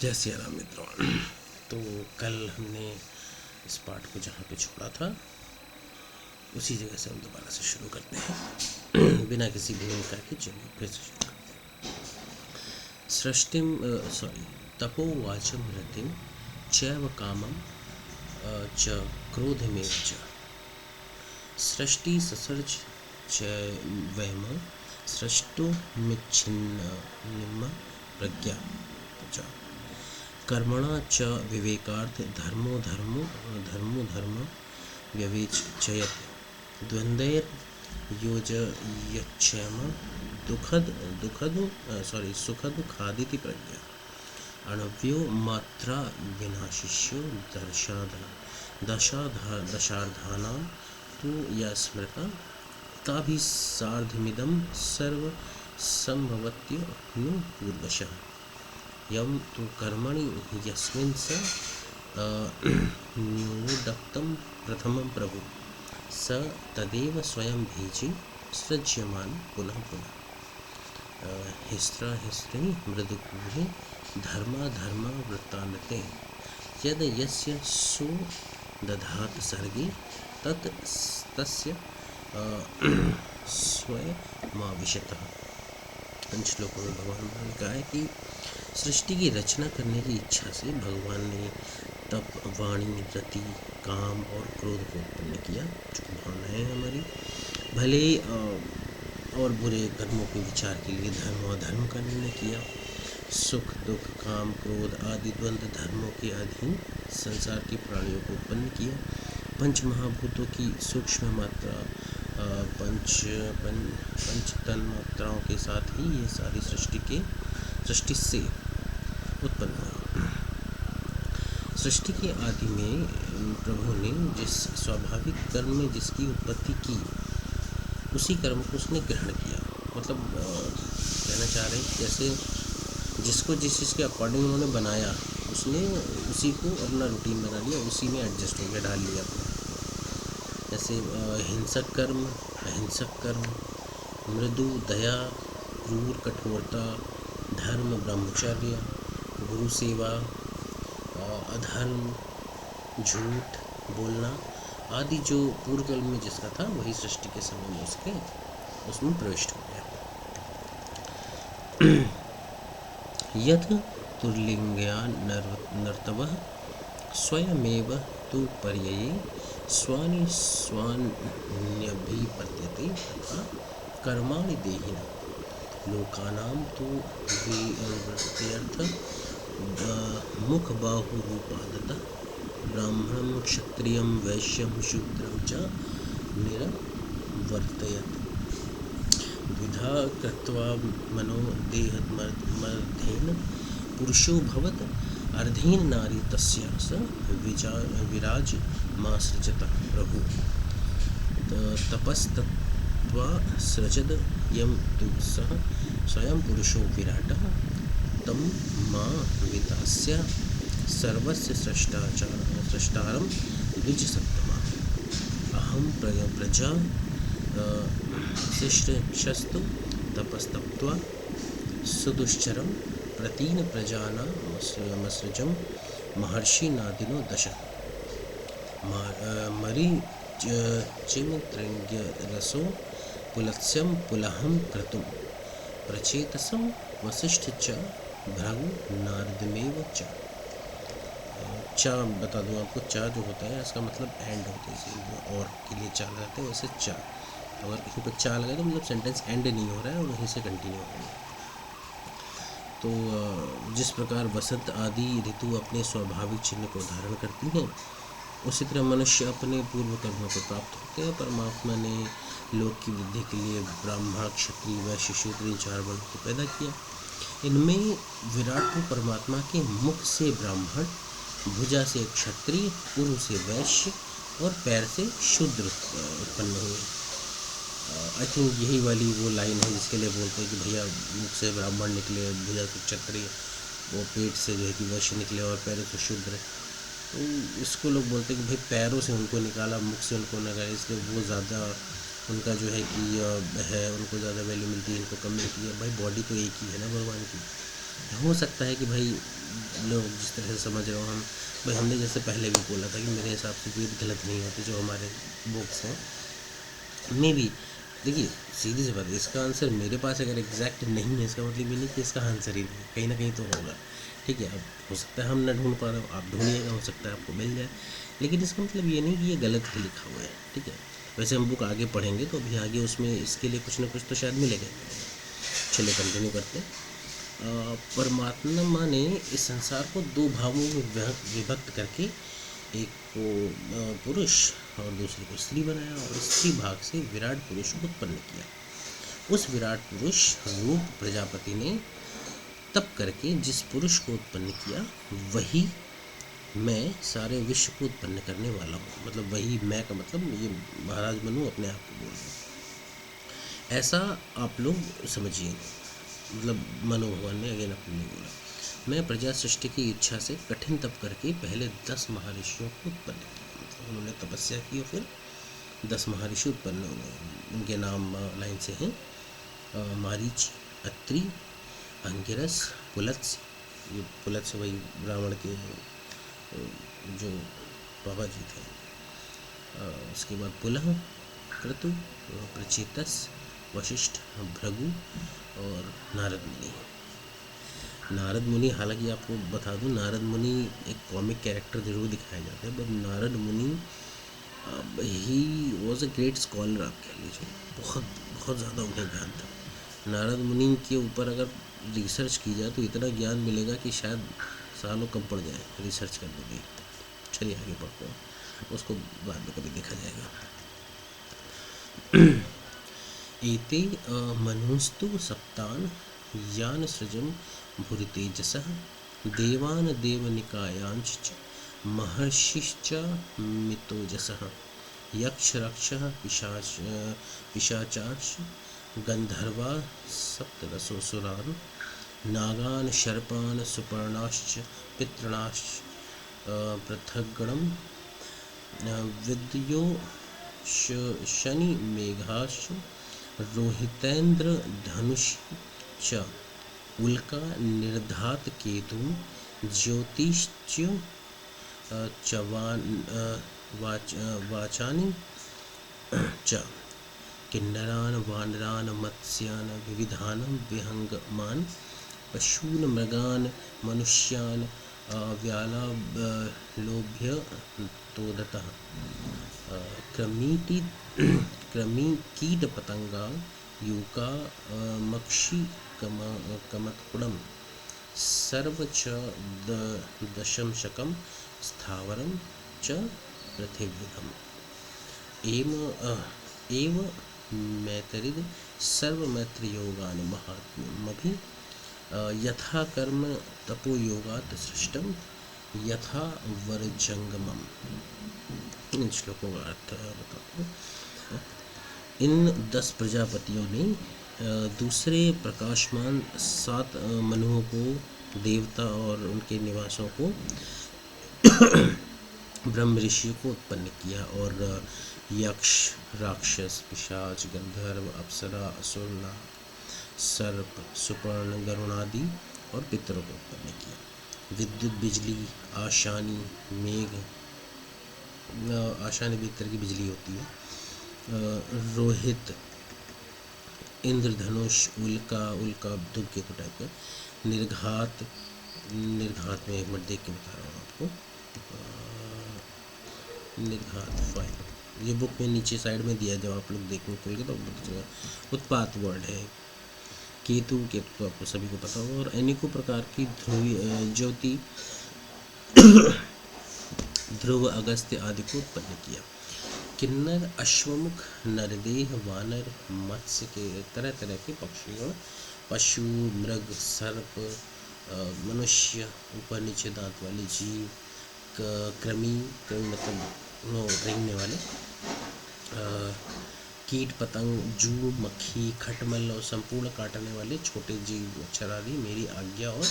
जय सिया राम मित्रों। तो कल हमने इस पाठ को जहाँ पे छोड़ा था उसी जगह से हम दोबारा से शुरू करते हैं बिना किसी भूमिका के। चलिए फिर से शुरू करते हैं। सृष्टिम तपो वाचम रतिम चैव कामम च क्रोधमेव च सृष्टि ससर्ज च वैम सृष्टो मिच्छिन्न प्रज्ञा च कर्मणा च विवेकार्थ धर्मो धर्म व्यवेचयत् द्वंद्वैर योजयच्छेम सुखद खादिति प्रज्ञा अणव्यो मात्रा विनाशिष्यो दशार्धानां तु या स्मृता ताभि सार्धमिदं सर्व संभवत्य नु पूर्वशः यम तु कर्मणि यस्मिन् स न्यूनोदक्तं प्रथमं प्रभु स तदेव स्वयं भेजि सृज्यमान पुनः हिस्रा हिस्त्री मृदुकूहे धर्मा वृत्तान्ते यद यस्य सो दधात सर्गे तत् तस्य स्वयमाविशतः। इन श्लोकों में भगवान ने कहा है कि सृष्टि की रचना करने की इच्छा से भगवान ने तप, वाणी, रति, काम और क्रोध को उत्पन्न किया, जो भावनाएं हमारी। भले और बुरे कर्मों के विचार के लिए धर्म और अधर्म का निर्णय किया। सुख, दुख, काम, क्रोध आदि द्वंद्व धर्मों के अधीन संसार के प्राणियों को उत्पन्न किया। पंच महाभूतों की सूक्ष्म मात्रा पंच तन मात्राओं के साथ ही ये सारी सृष्टि से उत्पन्न हुई। सृष्टि के आदि में प्रभु ने जिस स्वाभाविक कर्म में जिसकी उत्पत्ति की उसी कर्म को उसने ग्रहण किया। मतलब कहना चाह रहे हैं जैसे जिसको जिस चीज़ के अकॉर्डिंग उन्होंने बनाया उसने उसी को अपना रूटीन बना लिया, उसी में एडजस्ट हो गया, डाल लिया अपना। जैसे हिंसक कर्म, अहिंसक कर्म, मृदु, दया, क्रूर, कठोरता, धर्म, ब्रह्मचर्य, गुरु सेवा, अधर्म, झूठ बोलना आदि जो पूर्व काल में जिसका था वही सृष्टि के समय में उसमें प्रविष्ट हो गया। यथ तुर्लिंग्या नर्तवः स्वयमेव तु पर्यये स्वानि स्वान्यभिपद्यते तथा कर्माणि देहिनः लोकानां तु विवृत्यर्थ मुख बाहुरूपादतः ब्राह्मणं क्षत्रियं वैश्यं शूद्रं च निरवर्तयत् द्विधा कृत्वा मनो देहमर्धेन पुरुषो भवत् अर्धेन नारी तस्या स विराजमासृजतः प्रभु तपस्तत्त्वा सृजद यं तु सः स्वयं पुरुषो विराटः तं मा विदास्य सर्वस्य सृष्टारं द्विजसत्तमा अहं प्रजा शिष्टस्तु तपस्तप्त्वा सुदुश्चरं प्रतीन प्रजानामसृजं महर्षि नादिनो दश मरीचिमृङ्गरसो पुलत्स्यं पुलहं क्रतुं प्रचेतसं वसिष्ठ च भृगु नारदमेव च। चा बता दूँ आपको, चा जो होता है इसका मतलब एंड होता है, इसे और के लिए चा लगाते हैं वैसे चा। अगर कहीं पर चा लगा तो मतलब सेंटेंस एंड नहीं हो रहा है और वहीं से कंटिन्यू हो रहा है। तो जिस प्रकार वसंत आदि ऋतु अपने स्वाभाविक चिन्ह को धारण करती हैं उसी तरह मनुष्य अपने पूर्व कर्मों को प्राप्त होते हैं। परमात्मा ने लोक की वृद्धि के लिए ब्राह्मण, क्षत्रिय, वैश्य, शूद्र इन 4 वर्गों को पैदा किया। इनमें विराट को परमात्मा के मुख से ब्राह्मण, भुजा से क्षत्रिय, उरु से वैश्य और पैर से शूद्र उत्पन्न हुए। आई थिंक यही वाली वो लाइन है जिसके लिए बोलते हैं कि भैया मुख से ब्राह्मण निकले, भुजा से क्षत्रिय, वो पेट से जो है कि वैश्य निकले और पैरों से शूद्र। तो इसको लोग बोलते हैं कि भाई पैरों से उनको निकाला, मुख से उनको निकाला, इसलिए वो ज़्यादा उनका जो है कि है उनको ज़्यादा वैल्यू मिलती है, इनको कम मिलती है। भाई बॉडी तो एक ही है ना भगवान की, हो सकता है कि भाई लोग जिस तरह से समझ रहे हो हम, भाई हमने जैसे पहले भी बोला था कि मेरे हिसाब से कोई गलत नहीं होते जो हमारे बुक्स हैं में भी। देखिए सीधी सी बात है, इसका आंसर मेरे पास अगर एग्जैक्ट नहीं है इसका मतलब ये नहीं कि इसका आंसर ही नहीं, कहीं ना कहीं तो होगा। ठीक है, अब हो सकता है हम ना ढूंढ पा रहे हो, आप ढूंढिएगा, हो सकता है आपको मिल जाए, लेकिन इसका मतलब ये नहीं कि ये गलत ही लिखा हुआ है। ठीक है, वैसे हम बुक आगे पढ़ेंगे तो अभी आगे उसमें इसके लिए कुछ ना कुछ तो शायद मिलेगा। चलिए कंटिन्यू करते हैं। परमात्मा ने इस संसार को दो भागों में विभक्त करके एक को पुरुष और दूसरे को स्त्री बनाया और स्त्री भाग से विराट पुरुष को उत्पन्न किया। उस विराट पुरुष रूप प्रजापति ने तप करके जिस पुरुष को उत्पन्न किया वही मैं सारे विश्व को उत्पन्न करने वाला हूँ। मतलब वही मैं का मतलब ये महाराज मनु अपने आप को बोल रहे हैं। ऐसा आप लोग समझिए, मतलब मनु भगवान ने अगेन अपने लिए बोला, मैं प्रजा सृष्टि की इच्छा से कठिन तप करके पहले 10 महर्षियों को उत्पन्न किया। मतलब उन्होंने तपस्या की और फिर 10 महर्षि उत्पन्न हुए। उनके नाम लाइन से हैं मारीच, अत्रि, अंगिरस, पुलत्स्य। ये पुलत्स्य वही ब्राह्मण के जो बाबा जी थे। उसके बाद पुलह, क्रतु, प्रचेतस, वशिष्ठ, भृगु और नारद मुनि। नारद मुनि, हालांकि आपको बता दूं नारद मुनि एक कॉमिक कैरेक्टर जरूर दिखाए जाते हैं, बट नारद मुनि he was a great scholar, आप कह लीजिए। बहुत बहुत ज़्यादा उन्हें ज्ञान था। नारद मुनि के ऊपर अगर रिसर्च की जाए तो इतना ज्ञान मिलेगा कि शायद सालों कम पड़ जाए रिसर्च करने में। चलिए आगे बढ़ते हैं, उसको बाद में कभी देखा जाएगा। एते मनुस्तु सप्तान यान सृजम भूरितेजसः देवान देवनिकायांश्च महर्षिश्च मितोजसः यक्ष रक्षः पिशाचाश्च गंधर्वा सप्तदशोऽसुरान् नागान् शर्पान् सुपर्णाश्च पितॄणाश्च पृथग्गणं विद्यो शनि मेघाश्च रोहितेन्द्र धनुषि च उल्का निर्धात केतु ज्योतिश्च वाचानि च किन्नरान् वानरान् मत्स्यान् विविधान् विहंगमान् पशून् मृगान् मनुष्यान् व्यालालोभ्य तोदतः क्रमीकीटपतंगा यूका मक्षी कमत्कुडं सर्व च दशमशकं स्थावरं च पृथिव्यम् एव मैत्रिद सर्वमैत्रियोगान् महात्म्यमभि यथा कर्म तपोयोगात् सृष्टं यथा वरजंगमम्। इन श्लोकों का अर्थ बताता हूँ। इन 10 प्रजापतियों ने दूसरे प्रकाशमान 7 मनुओं को, देवता और उनके निवासों को, ब्रह्म ऋषियों को उत्पन्न किया और यक्ष, राक्षस, पिशाच, गंधर्व, अप्सरा, असुर, नाग, सर्प, सुपर्ण, गरुणादि और पितरों को उत्पन्न किया। विद्युत, बिजली, आशानी, मेघ, आशानी भी एक तरह की बिजली होती है, रोहित, इंद्रधनुष, उल्का धूमकेतु टाइप का, निर्घात में एक मिनट देख के बता रहा हूँ आपको, निर्घात 5, ये बुक में नीचे साइड में दिया, जब आप लोग देखने खोलेंगे तो पता चलेगा। उत्पात वर्ड है। केतु तो आपको सभी को पता होगा। और अनेकों प्रकार की ज्योति, ध्रुव, अगस्त्य आदि को उत्पन्न किया। किन्नर, अश्वमुख, नरदेह, वानर, मत्स्य के तरह तरह के पक्षियों, पशु, मृग, सर्प, मनुष्य, ऊपर नीचे दांत वाले जीव, कृमि मतलब रेंगने वाले, कीट पतंग, जू, मक्खी, खटमल और संपूर्ण काटने वाले छोटे जीव, मच्छर आदि मेरी आज्ञा और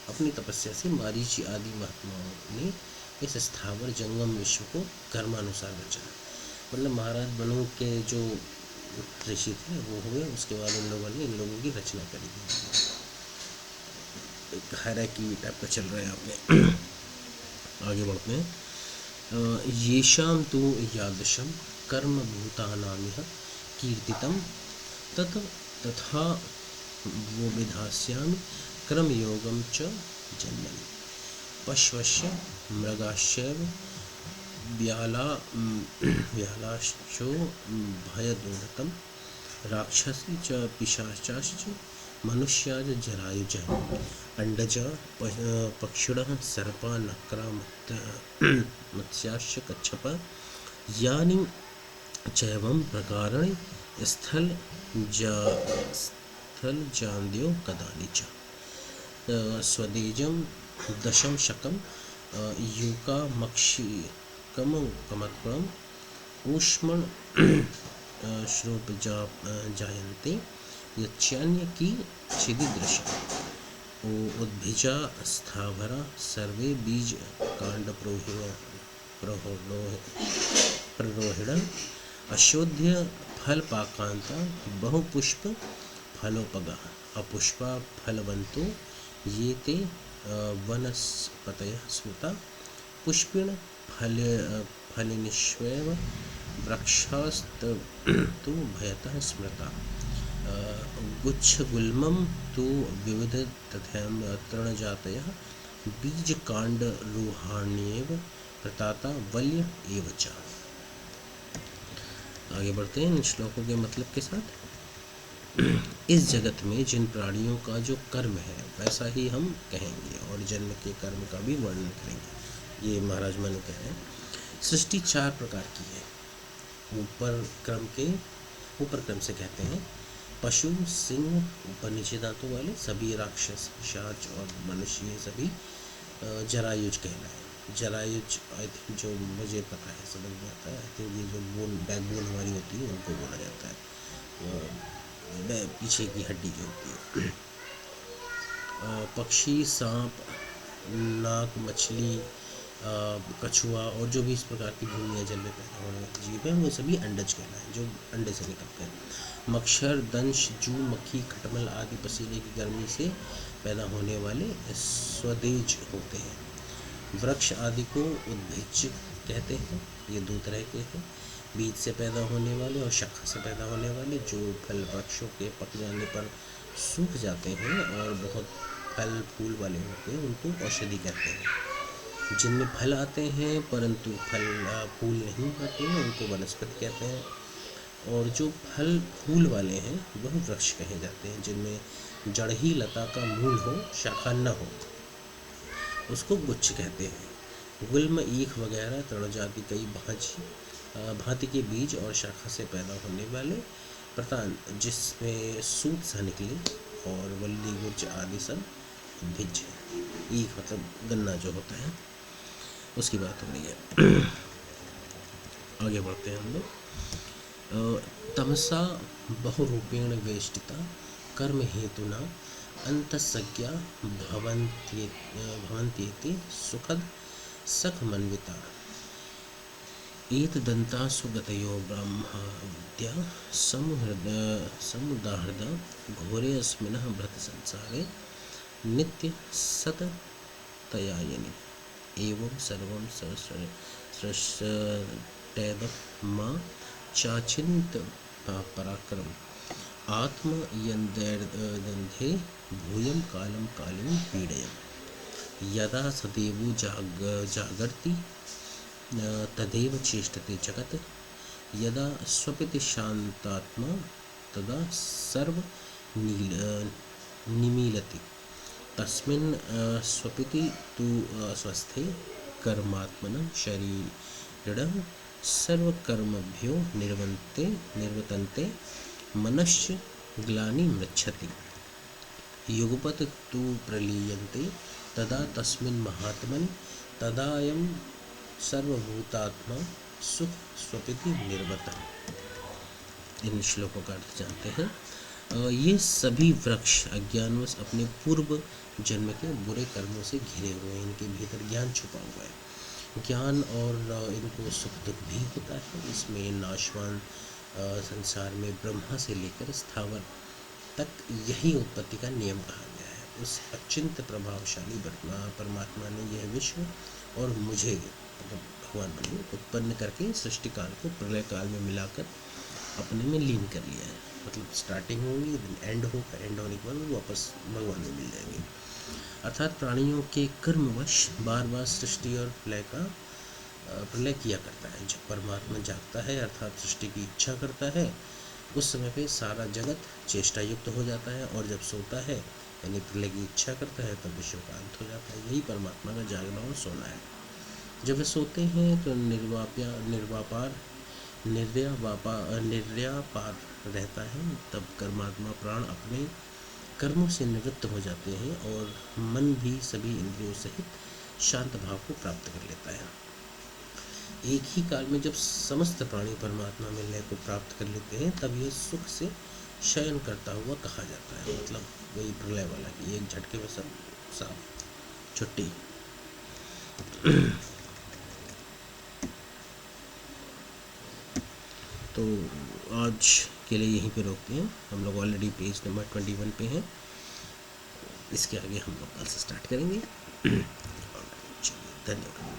अपनी तपस्या से मारीच आदि महात्माओं ने इस स्थावर जंगम विश्व को कर्मानुसार रचा। मतलब महाराज मनु के जो ऋषि थे वो हुए, उसके बाद इन लोगों की रचना करी। एक हायरार्की टाइप का चल रहा है यहाँ पे। आगे बढ़ते हैं। येषां तु यादृशं कर्म भूतानामिह कीर्तितं तत् तथा वो विधास्यामि कर्मयोगं च जन्मनि पश्वस्य मृगाश्चैव व्यालाश्चो भयदुन्नतं राक्षसी च पिशाचाश्च मनुष्या च जरायुजः अंडज पक्षिणः सर्पा नक्रा मत्स्याश्च कच्छपा यानि चैवं प्रकाराणि स्थलजान्द्यो कदानि च स्वदेजं दशम शकम यूकामक्षिकम कमत्वम ऊष्मण श्रोप जायन्ते यच्चान्य की छिदिदृश उद्भिजा स्थावरा सर्वे बीज कांड प्ररोहिण अशोध्य फल पाकांता बहुपुष्प फलोपगा अपुष्पा फलवंतो ये ते वनस्पतयः स्मृता पुष्पिण फलिनिष्वेव वृक्षास्तु भयतः स्मृता गुच्छगुल्मं तु विविध तथैम तृणजातयः बीजकाण्डरूहाण्येव प्रताता वल्य एव च। आगे बढ़ते हैं इन श्लोकों के मतलब के साथ। इस जगत में जिन प्राणियों का जो कर्म है वैसा ही हम कहेंगे और जन्म के कर्म का भी वर्णन करेंगे। ये महाराज मनु कह रहे हैं। सृष्टि 4 प्रकार की है। ऊपर क्रम से कहते हैं पशु, सिंह, ऊपर नीचे दांतों वाले सभी, राक्षस, शाच और मनुष्य, ये सभी जरायुज कहलाए। जरायुज आई थिंक जो मुझे पता है समझ में आता है, आई थिंक ये जो बैकबोन हमारी होती है उनको बोला जाता है, पीछे की हड्डी जो होती है। पक्षी, सांप, नाग, मछली, कछुआ और जो भी इस प्रकार की भूमि या जल में पैदा होने वाले जीव हैं वो सभी अंडज कहलाए, जो अंडे से निकलते हैं। मच्छर, दंश, जू, मक्खी, खटमल आदि पसीने की गर्मी से पैदा होने वाले स्वदेज होते हैं। वृक्ष आदि को उद्भिज कहते हैं, ये 2 तरह के हैं, बीज से पैदा होने वाले और शाखा से पैदा होने वाले। जो फल वृक्षों के पक जाने पर सूख जाते हैं और बहुत फल फूल वाले होते हैं उनको औषधि कहते हैं। जिनमें फल आते हैं परंतु फल फूल नहीं आते हैं उनको वनस्पति कहते हैं। और जो फल फूल वाले हैं वह वृक्ष कहे जाते हैं। जिनमें जड़ ही लता का मूल हो, शाखा न हो, उसको गुच्छ कहते हैं। गुल्म, ईख वगैरह तृणजाति कई भांति के बीज और शाखा से पैदा होने वाले प्रतान जिसमें सूत सा निकले, और वल्ली, गुच्छ आदि सब भिज। ईख मतलब गन्ना जो होता है उसकी बात हो रही है। आगे बढ़ते हैं हम लोग। तमसा बहुरूपेण वेष्टिता कर्म हेतुना अंतसज्ञा भवन्त्येति सुखद सखमन्विता एतदन्ता सुगतयो ब्रह्मविद्या समुदाहृदा घोरे अस्मिन् भृत संसारे नित्य सततयायनि एवं सर्वं सृष्टेद मा चाचिन्त पराक्रम आत्मयन्दैर्दन्धे भूयं कालं कालिं पीडयम् यदा सदेवो जागर्ति तदेव चेष्टते जगत् यदा स्वपिति शान्तात्मा तदा सर्व निमीलति तस्मिन् स्वपिति तु स्वस्थे कर्मात्मनः शरीरिणः सर्वकर्मभ्यो निर्वर्तन्ते मनश्च ग्लानि मृच्छति युगपत् तु प्रलीयन्ते तदा तस्मिन् महात्मनि तदायं सर्वभूतात्मा सुख स्वपिति निर्वतः। इन श्लोकों का अर्थ जानते हैं। ये सभी वृक्ष अज्ञानवश अपने पूर्व जन्म के बुरे कर्मों से घिरे हुए हैं। इनके भीतर ज्ञान छुपा हुआ है। ज्ञान और इनको सुख दुख भी होता है। इसमें नाशवान संसार में ब्रह्मा से लेकर स्थावर तक यही उत्पत्ति का नियम कहा गया है। उस अचिंत प्रभावशाली परमात्मा ने यह विश्व और मुझे, मतलब भगवान बने, उत्पन्न करके सृष्टि काल को प्रलय काल में मिलाकर अपने में लीन कर लिया है। मतलब स्टार्टिंग होगी, एंड होगा, एंड होने के बाद वो वापस भगवान में मिल जाएंगे। अर्थात प्राणियों के कर्मवश बार बार सृष्टि और प्रलय किया करता है। जब परमात्मा जागता है अर्थात सृष्टि की इच्छा करता है, उस समय पे सारा जगत चेष्टा युक्त हो जाता है, और जब सोता है यानी प्रलय की इच्छा करता है तब विश्व का अंत हो जाता है। यही परमात्मा का जागना और सोना है। जब वे सोते हैं तो निर्व्यापार रहता है। तब कर्मात्मा प्राण अपने कर्मों से निवृत्त हो जाते हैं और मन भी सभी इंद्रियों सहित शांत भाव को प्राप्त कर लेता है। एक ही काल में जब समस्त प्राणी परमात्मा मिलने को प्राप्त कर लेते हैं तब यह सुख से शयन करता हुआ कहा जाता है। मतलब वही प्रलय वाला कि एक झटके में सब साफ छुट्टी। तो आज के लिए यहीं पे रोकते हैं। हम लोग ऑलरेडी पेज नंबर 21 पे हैं। इसके आगे हम लोग कल से स्टार्ट करेंगे। चलिए, धन्यवाद।